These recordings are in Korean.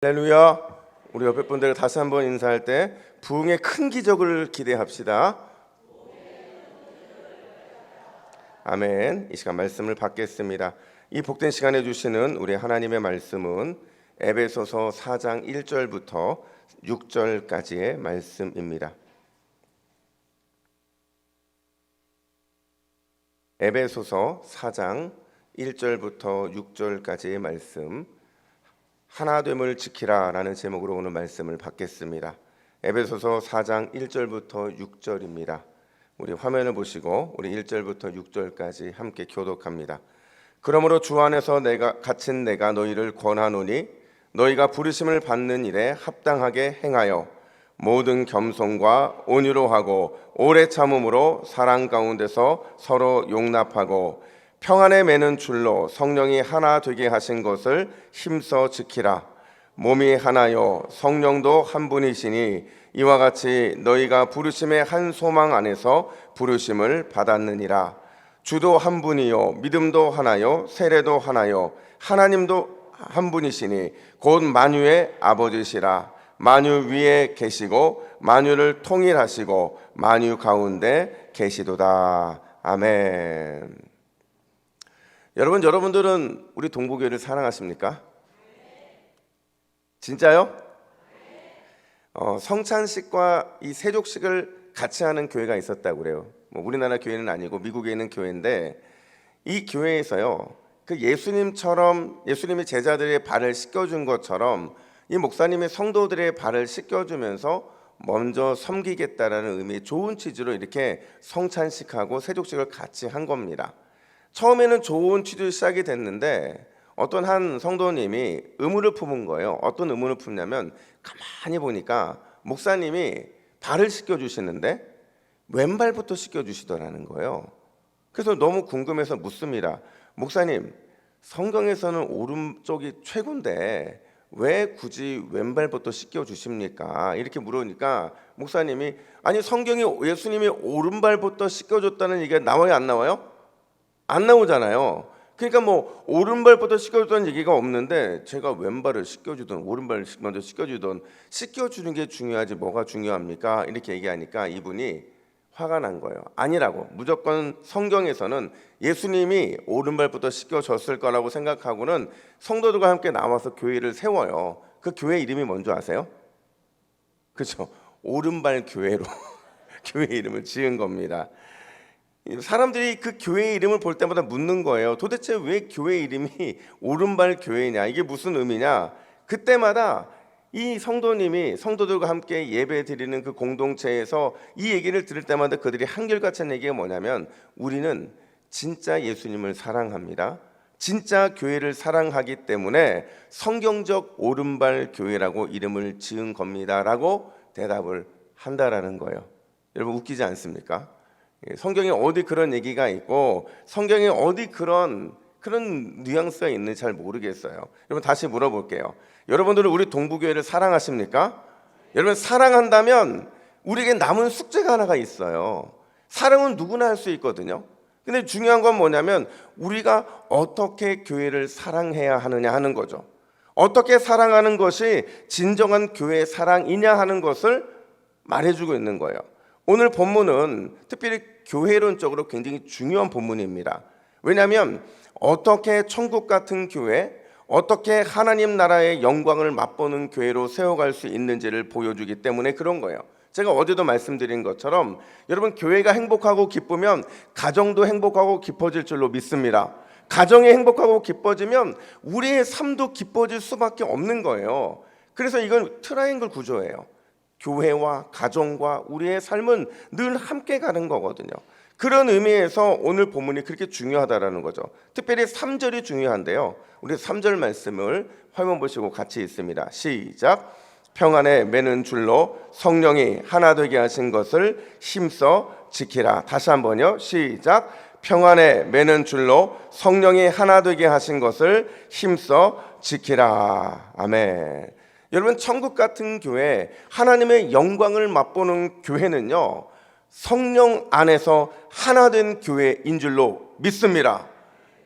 할렐루야. 우리 옆에 분들 다시 한번 인사할 때 부흥의 큰 기적을 기대합시다. 아멘. 이 시간 말씀을 받겠습니다. 이 복된 시간에 주시는 우리 하나님의 말씀은 에베소서 4장 1절부터 6절까지의 말씀입니다. 에베소서 4장 1절부터 6절까지의 말씀, 하나됨을 지키라 라는 제목으로 오늘 말씀을 받겠습니다. 에베소서 4장 1절부터 6절입니다. 우리 화면을 보시고 우리 1절부터 6절까지 함께 교독합니다. 그러므로 주 안에서 갇힌 내가 너희를 권하노니 너희가 부르심을 받는 일에 합당하게 행하여 모든 겸손과 온유로 하고 오래 참음으로 사랑 가운데서 서로 용납하고 평안에 매는 줄로 성령이 하나 되게 하신 것을 힘써 지키라. 몸이 하나요 성령도 한 분이시니 이와 같이 너희가 부르심의 한 소망 안에서 부르심을 받았느니라. 주도 한 분이요 믿음도 하나요 세례도 하나요 하나님도 한 분이시니 곧 만유의 아버지시라. 만유 위에 계시고 만유를 통일하시고 만유 가운데 계시도다. 아멘. 여러분들은 우리 동부교회를 사랑하십니까? 진짜요? 성찬식과 이 세족식을 같이 하는 교회가 있었다고 그래요. 우리나라 교회는 아니고 미국에 있는 교회인데 이 교회에서요, 그 예수님처럼 예수님이 제자들의 발을 씻겨준 것처럼 이 목사님의 성도들의 발을 씻겨주면서 먼저 섬기겠다라는 의미의 좋은 취지로 이렇게 성찬식하고 세족식을 같이 한 겁니다. 처음에는 좋은 취지로 시작이 됐는데 어떤 한 성도님이 의문을 품은 거예요. 어떤 의문을 품냐면 가만히 보니까 목사님이 발을 씻겨주시는데 왼발부터 씻겨주시더라는 거예요. 그래서 너무 궁금해서 묻습니다. 목사님, 성경에서는 오른쪽이 최고인데 왜 굳이 왼발부터 씻겨주십니까? 이렇게 물으니까 목사님이 아니 성경에 예수님이 오른발부터 씻겨줬다는 얘기가 나와요 안 나와요? 안 나오잖아요. 그러니까 오른발부터 씻겨주던 얘기가 없는데 제가 왼발을 씻겨주든 오른발을 먼저 씻겨주든 씻겨주는 게 중요하지 뭐가 중요합니까? 이렇게 얘기하니까 이분이 화가 난 거예요. 아니라고. 무조건 성경에서는 예수님이 오른발부터 씻겨줬을 거라고 생각하고는 성도들과 함께 나와서 교회를 세워요. 그 교회 이름이 뭔지 아세요? 그렇죠. 오른발 교회로 교회 이름을 지은 겁니다. 사람들이 그 교회 이름을 볼 때마다 묻는 거예요. 도대체 왜 교회 이름이 오른발 교회냐? 이게 무슨 의미냐? 그때마다 이 성도님이 성도들과 함께 예배 드리는 그 공동체에서 이 얘기를 들을 때마다 그들이 한결같이 하는 얘기가 뭐냐면 우리는 진짜 예수님을 사랑합니다. 진짜 교회를 사랑하기 때문에 성경적 오른발 교회라고 이름을 지은 겁니다라고 대답을 한다라는 거예요. 여러분 웃기지 않습니까? 성경에 어디 그런 얘기가 있고 성경에 어디 그런 뉘앙스가 있는지 잘 모르겠어요. 여러분 다시 물어볼게요. 여러분들은 우리 동부교회를 사랑하십니까? 여러분 사랑한다면 우리에게 남은 숙제가 하나가 있어요. 사랑은 누구나 할 수 있거든요. 근데 중요한 건 뭐냐면 우리가 어떻게 교회를 사랑해야 하느냐 하는 거죠. 어떻게 사랑하는 것이 진정한 교회 사랑이냐 하는 것을 말해주고 있는 거예요. 오늘 본문은 특별히 교회론적으로 굉장히 중요한 본문입니다. 왜냐하면 어떻게 천국 같은 교회, 어떻게 하나님 나라의 영광을 맛보는 교회로 세워갈 수 있는지를 보여주기 때문에 그런 거예요. 제가 어제도 말씀드린 것처럼 여러분 교회가 행복하고 기쁘면 가정도 행복하고 기뻐질 줄로 믿습니다. 가정이 행복하고 기뻐지면 우리의 삶도 기뻐질 수밖에 없는 거예요. 그래서 이건 트라이앵글 구조예요. 교회와 가정과 우리의 삶은 늘 함께 가는 거거든요. 그런 의미에서 오늘 본문이 그렇게 중요하다라는 거죠. 특별히 3절이 중요한데요. 우리 3절 말씀을 화면 보시고 같이 읽습니다. 시작. 평안에 매는 줄로 성령이 하나 되게 하신 것을 힘써 지키라. 다시 한번요. 시작. 평안에 매는 줄로 성령이 하나 되게 하신 것을 힘써 지키라. 아멘. 여러분 천국 같은 교회, 하나님의 영광을 맛보는 교회는요 성령 안에서 하나 된 교회인 줄로 믿습니다.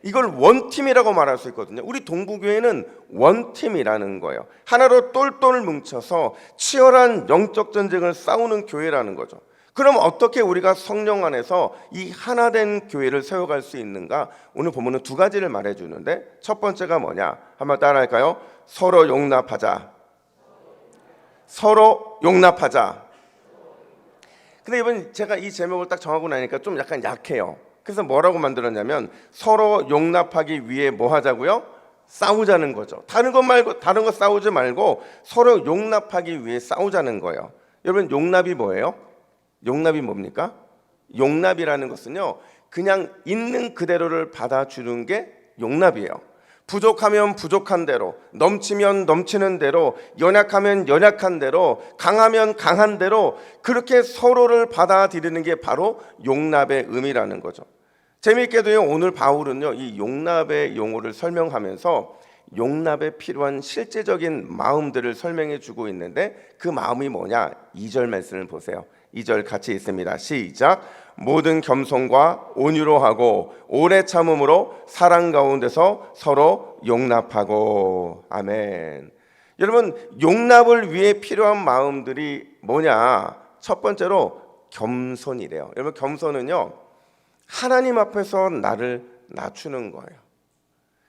이걸 원팀이라고 말할 수 있거든요. 우리 동부교회는 원팀이라는 거예요. 하나로 똘똘 뭉쳐서 치열한 영적 전쟁을 싸우는 교회라는 거죠. 그럼 어떻게 우리가 성령 안에서 이 하나된 교회를 세워갈 수 있는가? 오늘 본문은 두 가지를 말해주는데, 첫 번째가 뭐냐? 한번 따라할까요? 서로 용납하자. 서로 용납하자. 근데 이번 제가 이 제목을 딱 정하고 나니까 좀 약간 약해요. 그래서 뭐라고 만들었냐면, 서로 용납하기 위해 뭐 하자고요? 싸우자는 거죠. 다른 거 싸우지 말고 서로 용납하기 위해 싸우자는 거예요. 여러분, 용납이 뭐예요? 용납이 뭡니까? 용납이라는 것은요, 그냥 있는 그대로를 받아주는 게 용납이에요. 부족하면 부족한 대로, 넘치면 넘치는 대로, 연약하면 연약한 대로, 강하면 강한 대로 그렇게 서로를 받아들이는 게 바로 용납의 의미라는 거죠. 재미있게도요, 오늘 바울은요, 이 용납의 용어를 설명하면서 용납에 필요한 실제적인 마음들을 설명해 주고 있는데, 그 마음이 뭐냐? 2절 말씀을 보세요. 2절 같이 있습니다. 시작. 모든 겸손과 온유로 하고 오래 참음으로 사랑 가운데서 서로 용납하고. 아멘. 여러분, 용납을 위해 필요한 마음들이 뭐냐? 첫 번째로 겸손이래요. 여러분, 겸손은요, 하나님 앞에서 나를 낮추는 거예요.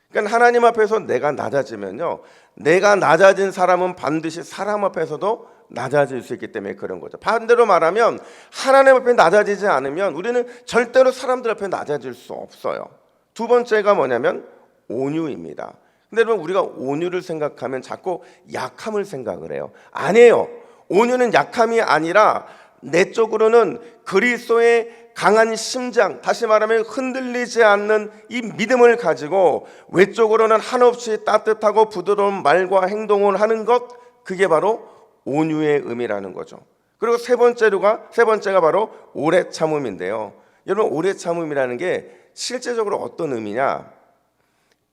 그러니까 하나님 앞에서 내가 낮아지면요, 내가 낮아진 사람은 반드시 사람 앞에서도 낮아질 수 있기 때문에 그런 거죠. 반대로 말하면 하나님 앞에 낮아지지 않으면 우리는 절대로 사람들 앞에 낮아질 수 없어요. 두 번째가 뭐냐면 온유입니다. 근데 여러분, 우리가 온유를 생각하면 자꾸 약함을 생각을 해요. 아니에요. 온유는 약함이 아니라 내적으로는 그리스도의 강한 심장, 다시 말하면 흔들리지 않는 이 믿음을 가지고 외적으로는 한없이 따뜻하고 부드러운 말과 행동을 하는 것, 그게 바로 온유의 의미라는 거죠. 그리고 세 번째가 바로 오래 참음인데요. 여러분, 오래 참음이라는 게 실제적으로 어떤 의미냐?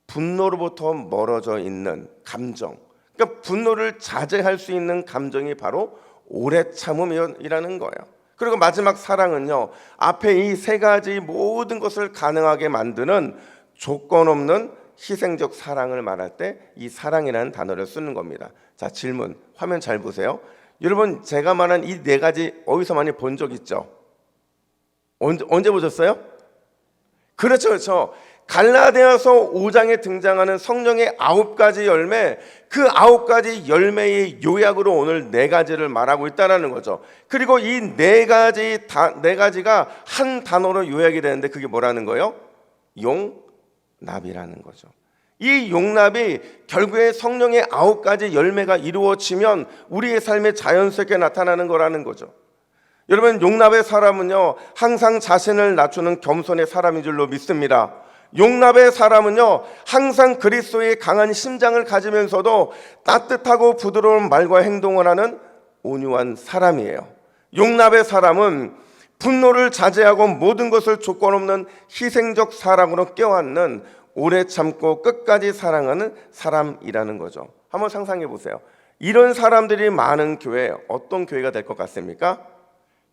분노로부터 멀어져 있는 감정, 그러니까 분노를 자제할 수 있는 감정이 바로 오래 참음이라는 거예요. 그리고 마지막 사랑은요, 앞에 이 세 가지 모든 것을 가능하게 만드는 조건 없는 희생적 사랑을 말할 때 이 사랑이라는 단어를 쓰는 겁니다. 자, 질문, 화면 잘 보세요. 여러분, 제가 말한 이 네 가지 어디서 많이 본 적 있죠? 언제 보셨어요? 그렇죠. 갈라디아서 5장에 등장하는 성령의 9가지 열매, 그 9가지 열매의 요약으로 오늘 4가지를 말하고 있다는 거죠. 그리고 이 네 가지가 한 단어로 요약이 되는데, 그게 뭐라는 거예요? 용납이라는 거죠. 이 용납이 결국에 성령의 9가지 열매가 이루어지면 우리의 삶에 자연스럽게 나타나는 거라는 거죠. 여러분, 용납의 사람은요, 항상 자신을 낮추는 겸손의 사람인 줄로 믿습니다. 용납의 사람은요, 항상 그리스도의 강한 심장을 가지면서도 따뜻하고 부드러운 말과 행동을 하는 온유한 사람이에요. 용납의 사람은 분노를 자제하고 모든 것을 조건 없는 희생적 사랑으로 껴안는 오래 참고 끝까지 사랑하는 사람이라는 거죠. 한번 상상해 보세요. 이런 사람들이 많은 교회, 어떤 교회가 될 것 같습니까?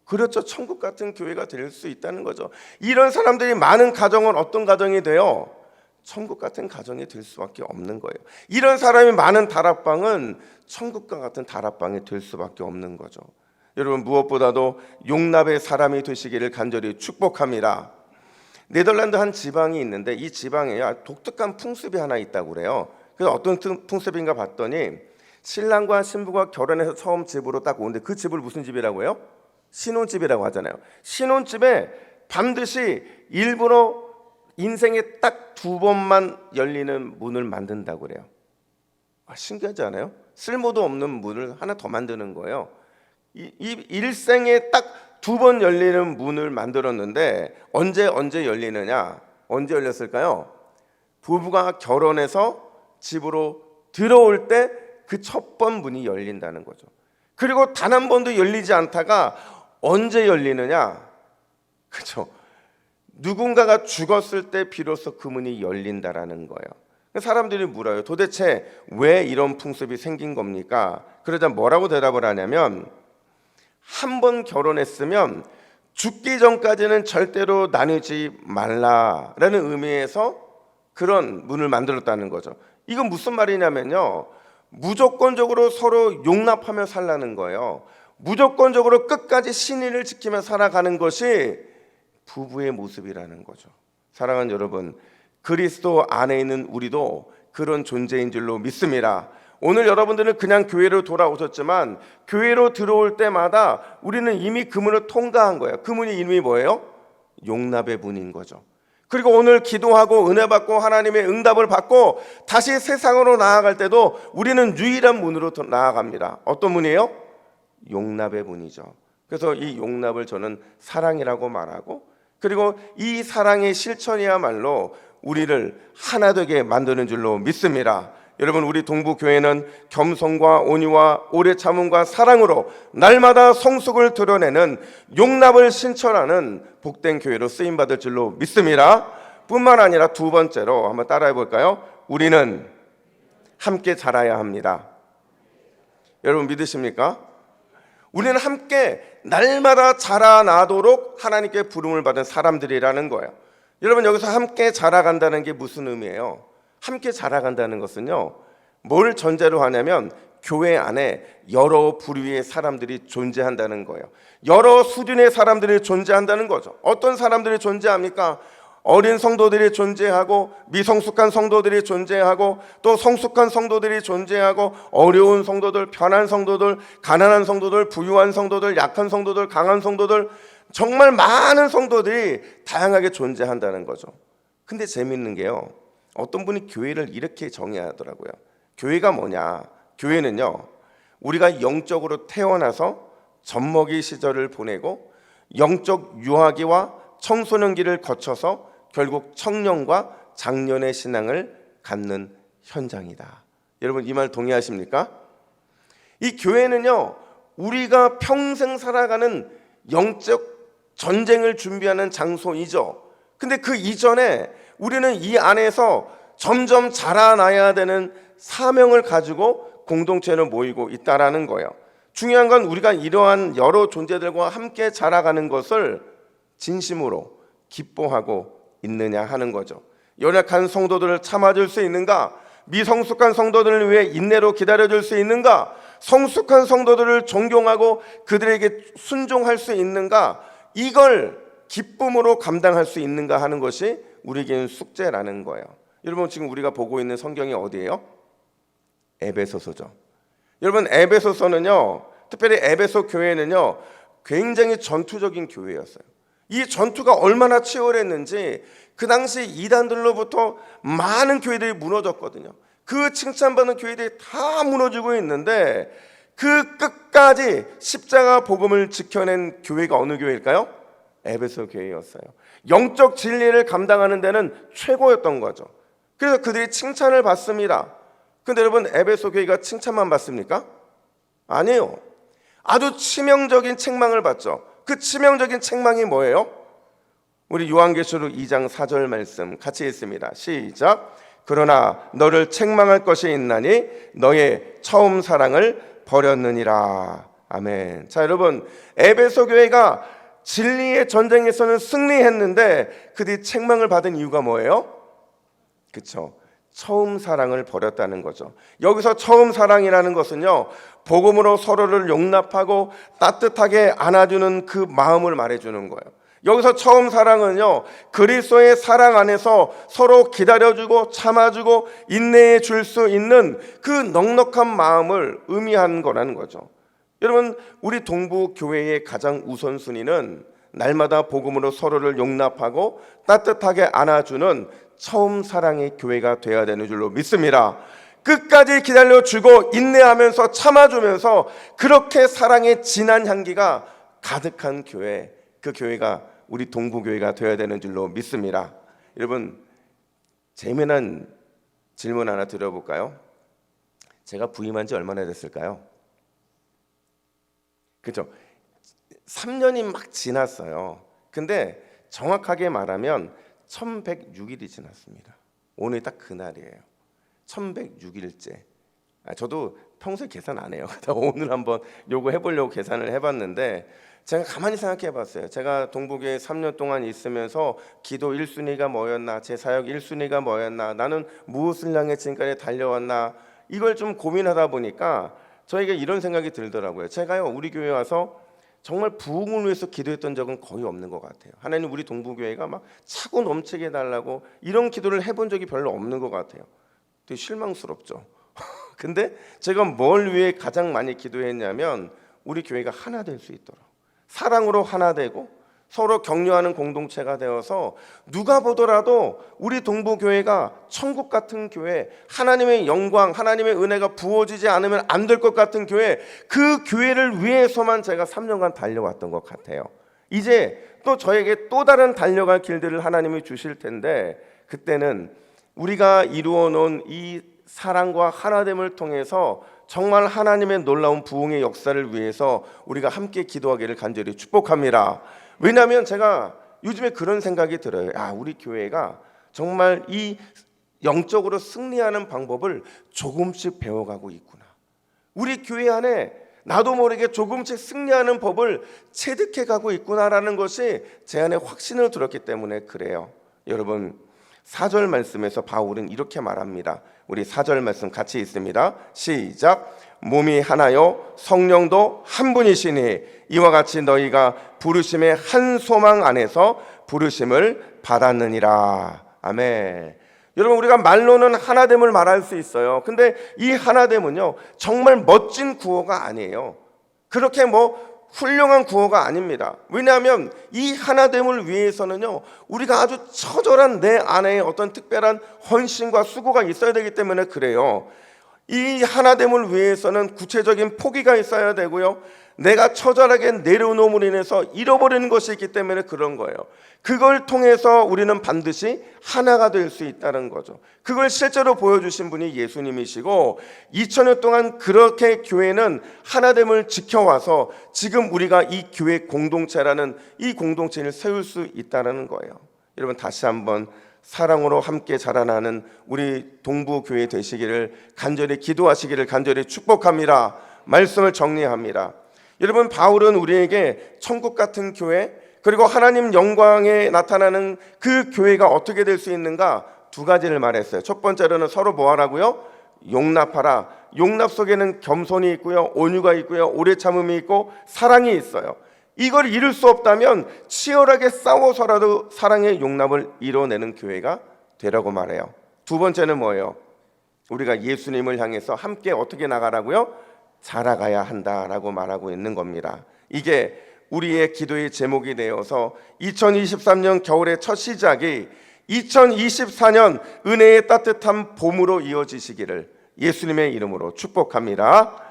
그렇죠. 천국 같은 교회가 될 수 있다는 거죠. 이런 사람들이 많은 가정은 어떤 가정이 돼요? 천국 같은 가정이 될 수밖에 없는 거예요. 이런 사람이 많은 다락방은 천국과 같은 다락방이 될 수밖에 없는 거죠. 여러분, 무엇보다도 용납의 사람이 되시기를 간절히 축복합니다. 네덜란드 한 지방이 있는데, 이 지방에 독특한 풍습이 하나 있다고 그래요. 그래서 어떤 풍습인가 봤더니, 신랑과 신부가 결혼해서 처음 집으로 딱 오는데, 그 집을 무슨 집이라고 해요? 신혼집이라고 하잖아요. 신혼집에 반드시 일부러 인생에 딱 2번만 열리는 문을 만든다고 그래요. 신기하지 않아요? 쓸모도 없는 문을 하나 더 만드는 거예요. 이 일생에 딱 2번 열리는 문을 만들었는데, 언제 열리느냐? 언제 열렸을까요? 부부가 결혼해서 집으로 들어올 때 그 첫 번 문이 열린다는 거죠. 그리고 단 한 번도 열리지 않다가 언제 열리느냐? 그렇죠. 누군가가 죽었을 때 비로소 그 문이 열린다라는 거예요. 사람들이 물어요. 도대체 왜 이런 풍습이 생긴 겁니까? 그러자 뭐라고 대답을 하냐면, 한 번 결혼했으면 죽기 전까지는 절대로 나누지 말라라는 의미에서 그런 문을 만들었다는 거죠. 이건 무슨 말이냐면요, 무조건적으로 서로 용납하며 살라는 거예요. 무조건적으로 끝까지 신의를 지키며 살아가는 것이 부부의 모습이라는 거죠. 사랑하는 여러분, 그리스도 안에 있는 우리도 그런 존재인 줄로 믿습니다. 오늘 여러분들은 그냥 교회로 돌아오셨지만 교회로 들어올 때마다 우리는 이미 그 문을 통과한 거예요. 그 문이 이름이 뭐예요? 용납의 문인 거죠. 그리고 오늘 기도하고 은혜 받고 하나님의 응답을 받고 다시 세상으로 나아갈 때도 우리는 유일한 문으로 나아갑니다. 어떤 문이에요? 용납의 문이죠. 그래서 이 용납을 저는 사랑이라고 말하고, 그리고 이 사랑의 실천이야말로 우리를 하나 되게 만드는 줄로 믿습니다. 여러분, 우리 동부교회는 겸손과 온유와 오래 참음과 사랑으로 날마다 성숙을 드러내는 용납을 신천하는 복된 교회로 쓰임받을 줄로 믿습니다. 뿐만 아니라 두 번째로 한번 따라해 볼까요? 우리는 함께 자라야 합니다. 여러분 믿으십니까? 우리는 함께 날마다 자라나도록 하나님께 부름을 받은 사람들이라는 거예요. 여러분, 여기서 함께 자라간다는 게 무슨 의미예요? 함께 자라간다는 것은요, 뭘 전제로 하냐면 교회 안에 여러 부류의 사람들이 존재한다는 거예요. 여러 수준의 사람들이 존재한다는 거죠. 어떤 사람들이 존재합니까? 어린 성도들이 존재하고, 미성숙한 성도들이 존재하고, 또 성숙한 성도들이 존재하고, 어려운 성도들, 편한 성도들, 가난한 성도들, 부유한 성도들, 약한 성도들, 강한 성도들, 정말 많은 성도들이 다양하게 존재한다는 거죠. 근데 재밌는 게요, 어떤 분이 교회를 이렇게 정의하더라고요. 교회가 뭐냐? 교회는요, 우리가 영적으로 태어나서 젖먹이 시절을 보내고 영적 유아기와 청소년기를 거쳐서 결국 청년과 장년의 신앙을 갖는 현장이다. 여러분, 이 말 동의하십니까? 이 교회는요, 우리가 평생 살아가는 영적 전쟁을 준비하는 장소이죠. 근데 그 이전에 우리는 이 안에서 점점 자라나야 되는 사명을 가지고 공동체로 모이고 있다라는 거예요. 중요한 건 우리가 이러한 여러 존재들과 함께 자라가는 것을 진심으로 기뻐하고 있느냐 하는 거죠. 연약한 성도들을 참아줄 수 있는가? 미성숙한 성도들을 위해 인내로 기다려줄 수 있는가? 성숙한 성도들을 존경하고 그들에게 순종할 수 있는가? 이걸 기쁨으로 감당할 수 있는가 하는 것이 우리에게는 숙제라는 거예요. 여러분, 지금 우리가 보고 있는 성경이 어디예요? 에베소서죠. 여러분, 에베소서는요, 특별히 에베소 교회는요, 굉장히 전투적인 교회였어요. 이 전투가 얼마나 치열했는지 그 당시 이단들로부터 많은 교회들이 무너졌거든요. 그 칭찬받는 교회들이 다 무너지고 있는데 그 끝까지 십자가 복음을 지켜낸 교회가 어느 교회일까요? 에베소 교회였어요. 영적 진리를 감당하는 데는 최고였던 거죠. 그래서 그들이 칭찬을 받습니다. 근데 여러분, 에베소 교회가 칭찬만 받습니까? 아니에요. 아주 치명적인 책망을 받죠. 그 치명적인 책망이 뭐예요? 우리 요한계시록 2장 4절 말씀 같이 읽습니다. 시작. 그러나 너를 책망할 것이 있나니 너의 처음 사랑을 버렸느니라. 아멘. 자, 여러분, 에베소 교회가 진리의 전쟁에서는 승리했는데 그들이 책망을 받은 이유가 뭐예요? 그렇죠. 처음 사랑을 버렸다는 거죠. 여기서 처음 사랑이라는 것은요, 복음으로 서로를 용납하고 따뜻하게 안아주는 그 마음을 말해주는 거예요. 여기서 처음 사랑은요, 그리스도의 사랑 안에서 서로 기다려주고 참아주고 인내해 줄 수 있는 그 넉넉한 마음을 의미하는 거라는 거죠. 여러분, 우리 동부 교회의 가장 우선순위는 날마다 복음으로 서로를 용납하고 따뜻하게 안아주는 처음 사랑의 교회가 되어야 되는 줄로 믿습니다. 끝까지 기다려주고 인내하면서 참아주면서 그렇게 사랑의 진한 향기가 가득한 교회, 그 교회가 우리 동부교회가 되어야 되는 줄로 믿습니다. 여러분, 재미난 질문 하나 드려볼까요? 제가 부임한 지 얼마나 됐을까요? 그렇죠? 3년이 막 지났어요. 근데 정확하게 말하면 1106일이 지났습니다. 오늘 딱 그날이에요. 1106일째. 저도 평소에 계산 안 해요. 오늘 한번 요거 해보려고 계산을 해봤는데 제가 가만히 생각해봤어요. 제가 동부교회 3년 동안 있으면서 기도 1순위가 뭐였나, 제 사역 1순위가 뭐였나, 나는 무엇을 향해 지금까지 달려왔나, 이걸 좀 고민하다 보니까 저에게 이런 생각이 들더라고요. 제가요 우리 교회 와서 정말 부흥을 위해서 기도했던 적은 거의 없는 것 같아요. 하나님 우리 동부교회가 막 차고 넘치게 해달라고 이런 기도를 해본 적이 별로 없는 것 같아요. 되게 실망스럽죠. 근데 제가 뭘 위해 가장 많이 기도했냐면 우리 교회가 하나 될 수 있도록, 사랑으로 하나 되고 서로 격려하는 공동체가 되어서 누가 보더라도 우리 동부교회가 천국 같은 교회, 하나님의 영광, 하나님의 은혜가 부어지지 않으면 안 될 것 같은 교회, 그 교회를 위해서만 제가 3년간 달려왔던 것 같아요. 이제 또 저에게 또 다른 달려갈 길들을 하나님이 주실 텐데 그때는 우리가 이루어 놓은 이 사랑과 하나됨을 통해서 정말 하나님의 놀라운 부흥의 역사를 위해서 우리가 함께 기도하기를 간절히 축복합니다. 왜냐하면 제가 요즘에 그런 생각이 들어요. 우리 교회가 정말 이 영적으로 승리하는 방법을 조금씩 배워가고 있구나. 우리 교회 안에 나도 모르게 조금씩 승리하는 법을 체득해가고 있구나라는 것이 제 안에 확신을 들었기 때문에 그래요. 여러분 4절 말씀에서 바울은 이렇게 말합니다. 우리 4절 말씀 같이 있습니다. 시작. 몸이 하나요 성령도 한 분이시니 이와 같이 너희가 부르심의 한 소망 안에서 부르심을 받았느니라. 아멘. 여러분 우리가 말로는 하나됨을 말할 수 있어요. 근데 이 하나됨은요 정말 멋진 구호가 아니에요. 그렇게 훌륭한 구호가 아닙니다. 왜냐하면 이 하나됨을 위해서는요 우리가 아주 처절한 내 안에 어떤 특별한 헌신과 수고가 있어야 되기 때문에 그래요. 이 하나됨을 위해서는 구체적인 포기가 있어야 되고요, 내가 처절하게 내려놓음으로 인해서 잃어버리는 것이 있기 때문에 그런 거예요. 그걸 통해서 우리는 반드시 하나가 될 수 있다는 거죠. 그걸 실제로 보여주신 분이 예수님이시고 2000년 동안 그렇게 교회는 하나됨을 지켜와서 지금 우리가 이 교회 공동체라는 이 공동체를 세울 수 있다는 거예요. 여러분 다시 한번 사랑으로 함께 자라나는 우리 동부교회 되시기를 간절히 기도하시기를 간절히 축복합니다. 말씀을 정리합니다. 여러분 바울은 우리에게 천국 같은 교회, 그리고 하나님 영광에 나타나는 그 교회가 어떻게 될 수 있는가 두 가지를 말했어요. 첫 번째로는 서로 뭐 하라고요? 용납하라. 용납 속에는 겸손이 있고요, 온유가 있고요, 오래 참음이 있고 사랑이 있어요. 이걸 이룰 수 없다면 치열하게 싸워서라도 사랑의 용납을 이뤄내는 교회가 되라고 말해요. 두 번째는 뭐예요? 우리가 예수님을 향해서 함께 어떻게 나가라고요? 자라가야 한다라고 말하고 있는 겁니다. 이게 우리의 기도의 제목이 되어서 2023년 겨울의 첫 시작이 2024년 은혜의 따뜻한 봄으로 이어지시기를 예수님의 이름으로 축복합니다.